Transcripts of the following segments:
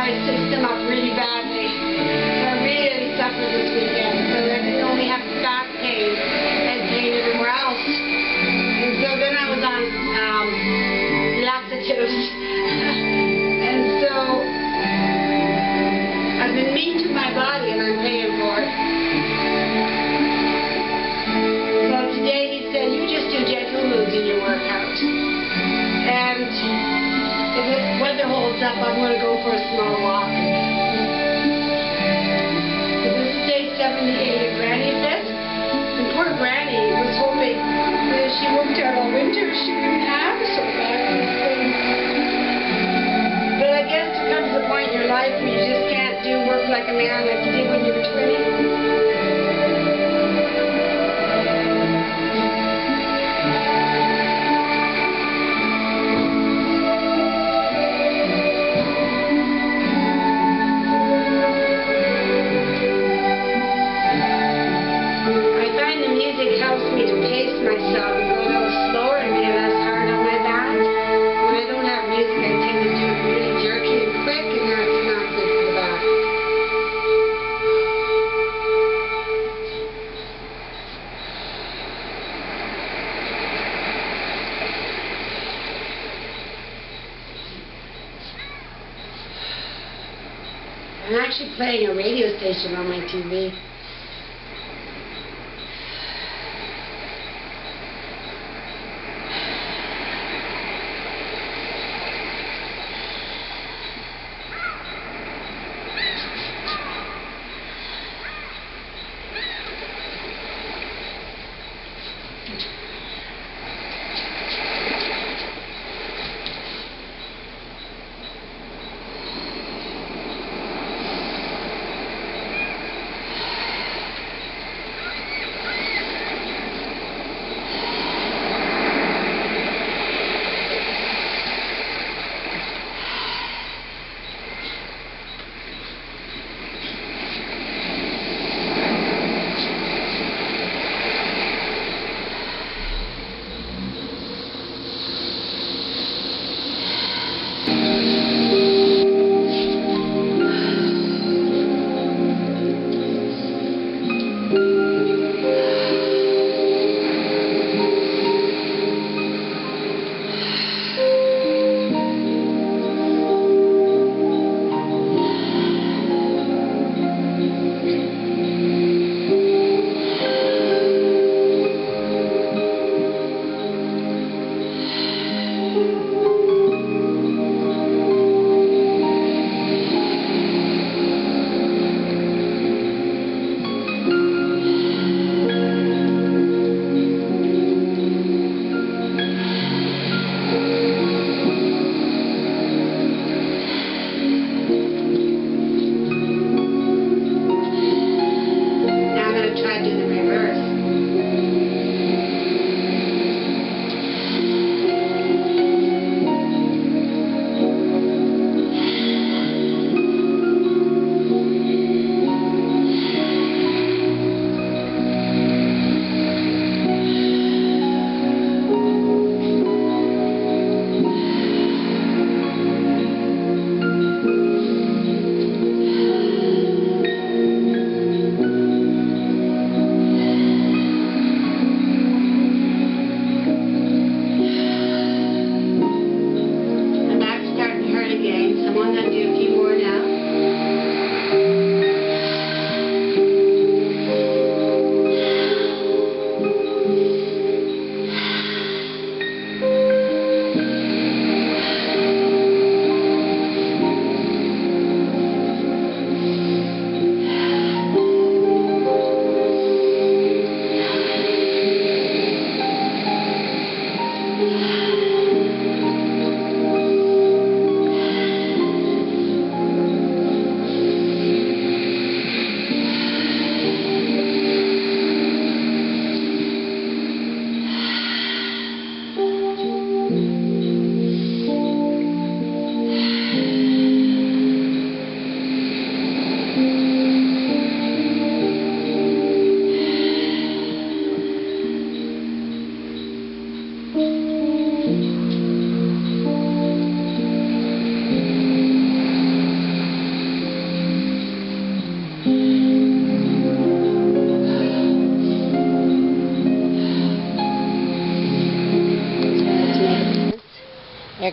my system up really badly. So I really suffered this weekend. So I didn't only have back pain, I had pain everywhere else. And so then I was on laxatives. And so I've been mean to my body and I'm paying for it. So today he said, you just do gentle moves in your workout. And if the weather holds up, I'm going to go for a small walk. So this is day 78 of Granny's list. And poor Granny was hoping that if she worked out all winter, she wouldn't have so bad these things. But I guess there comes a point in your life where you just can't do work like a man like you did when you were 20. It helps me to pace myself and go a little slower and get less hard on my back. When I don't have music, I tend to do it really jerky and quick, and that's not good for the back. I'm actually playing a radio station on my TV.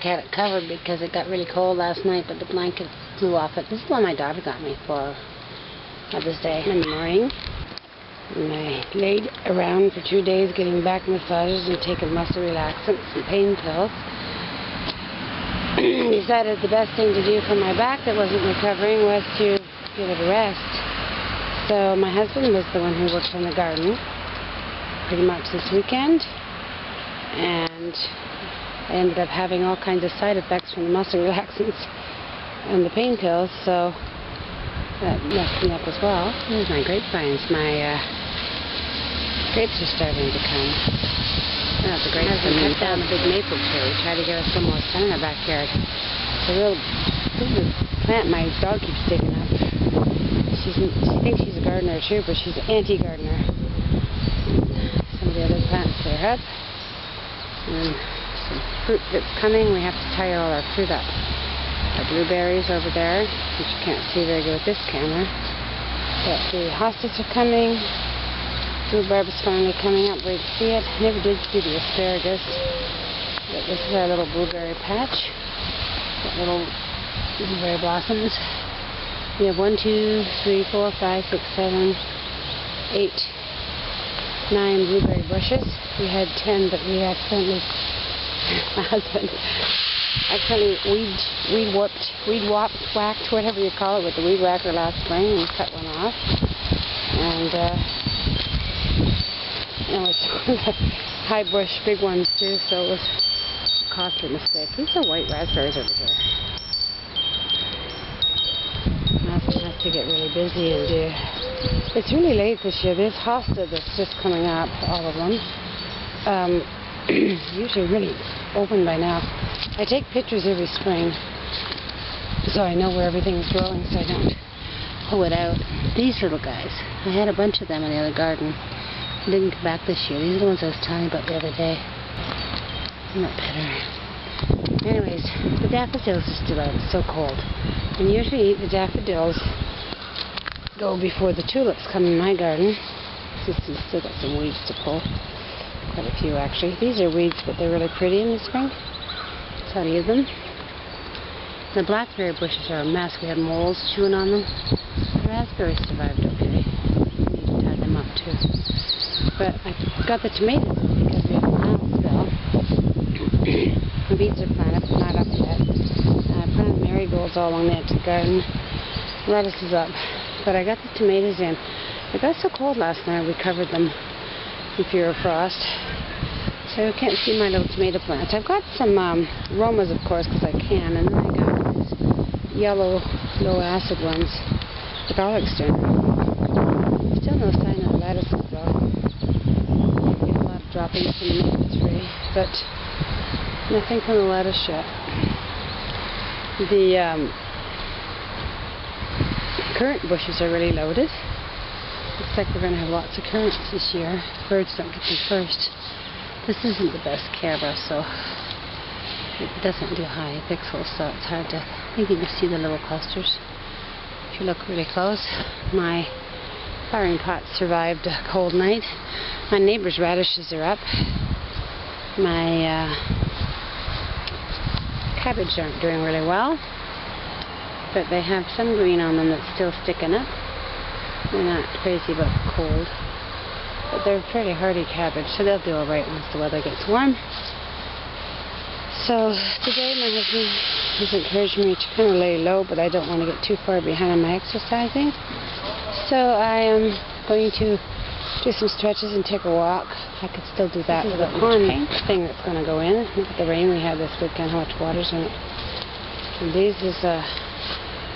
had it covered because it got really cold last night, but the blanket flew off it. This is what my daughter got me for Mother's Day in the morning. And I laid around for 2 days getting back massages and taking muscle relaxants and pain pills. Decided the best thing to do for my back that wasn't recovering was to give it a rest. So my husband was the one who worked in the garden pretty much this weekend, and I ended up having all kinds of side effects from the muscle relaxants and the pain pills, so that messed me up as well. Here's my grapevines. My grapes are starting to come. That's a great thing. We cut down a big maple tree. We try to get us some more sun in our backyard. This is a plant my dog keeps digging up. She thinks she's a gardener too, but she's anti-gardener. Some of the other plants are up. And some fruit that's coming. We have to tie all our fruit up. Our blueberries over there, which you can't see very good with this camera. But the hostas are coming. Rhubarb is finally coming up. Wait to see it. Never did see the asparagus. But this is our little blueberry patch. Got little blueberry blossoms. We have 1, 2, 3, 4, 5, 6, 7, 8, 9 blueberry bushes. We had 10, but we accidentally, my husband whacked, whatever you call it, with the weed whacker last spring, and cut one off. And it was one of the high bush big ones too, so it was a costly mistake. These are white raspberries over here. My husband has to get really busy and do. It's really late this year. This hosta that's just coming up, all of them, usually really open by now. I take pictures every spring, so I know where everything is growing, so I don't pull it out. These little guys, I had a bunch of them in the other garden. I didn't come back this year. These are the ones I was telling you about the other day. Not better. Anyways, the daffodils are still out. It's so cold. And usually the daffodils go before the tulips come in my garden. Still got some weeds to pull. Quite a few actually. These are weeds, but they're really pretty in the spring. That's how to use them. The blackberry bushes are a mess. We had moles chewing on them. The raspberries survived okay. We need to tie them up too. But I got the tomatoes because we have a mild spell. The beets are planted, but not up yet. I planted marigolds all along the edge of the garden. Lettuce is up. But I got the tomatoes in. It got so cold last night we covered them in fear of frost. So you can't see my little tomato plants. I've got some aromas, of course, because I can. And then I got these yellow, low acid ones, the garlic stem. Still no sign of the lettuces though. Get a lot of droppings from the maple tree, but nothing from the lettuce yet. The currant bushes are really loaded. Looks like we're going to have lots of currants this year. Birds don't get them first. This isn't the best camera, so it doesn't do high pixels, so it's hard to. I think you can see the little clusters if you look really close. My flowering pot survived a cold night. My neighbor's radishes are up. My cabbage aren't doing really well, but they have some green on them that's still sticking up. They're not crazy about the cold, but they're pretty hardy cabbage, so they'll do alright once the weather gets warm. So today my husband has encouraged me to kind of lay low, but I don't want to get too far behind on my exercising. So I am going to do some stretches and take a walk. I could still do that with a pond thing that's going to go in. Look at the rain we had this weekend, how much water's in it. And these is,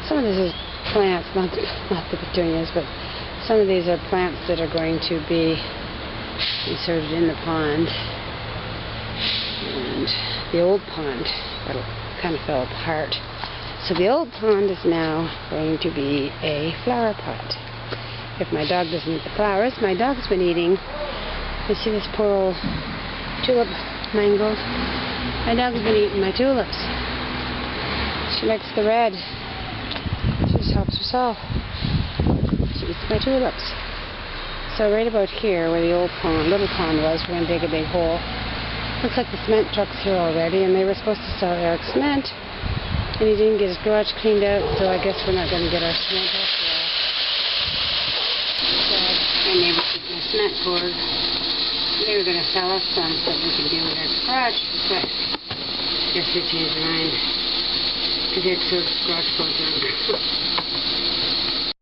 some of this is plants, not the petunias, but some of these are plants that are going to be inserted in the pond. And the old pond kind of fell apart. So the old pond is now going to be a flower pot. If my dog doesn't eat the flowers, my dog's been eating. You see this poor old tulip mangled? My dog's been eating my tulips. She likes the red. She just helps herself. She eats my tulips. So right about here, where the old pond, little pond was, we're going to dig a big hole. Looks like the cement truck's here already, and they were supposed to sell Eric cement, and he didn't get his garage cleaned out, so I guess we're not going to get our cement after all. So my neighbor took my cement cord. They were going to sell us some so we can do it at the garage, but I guess they changed their mind. Because Eric sold garage cords out.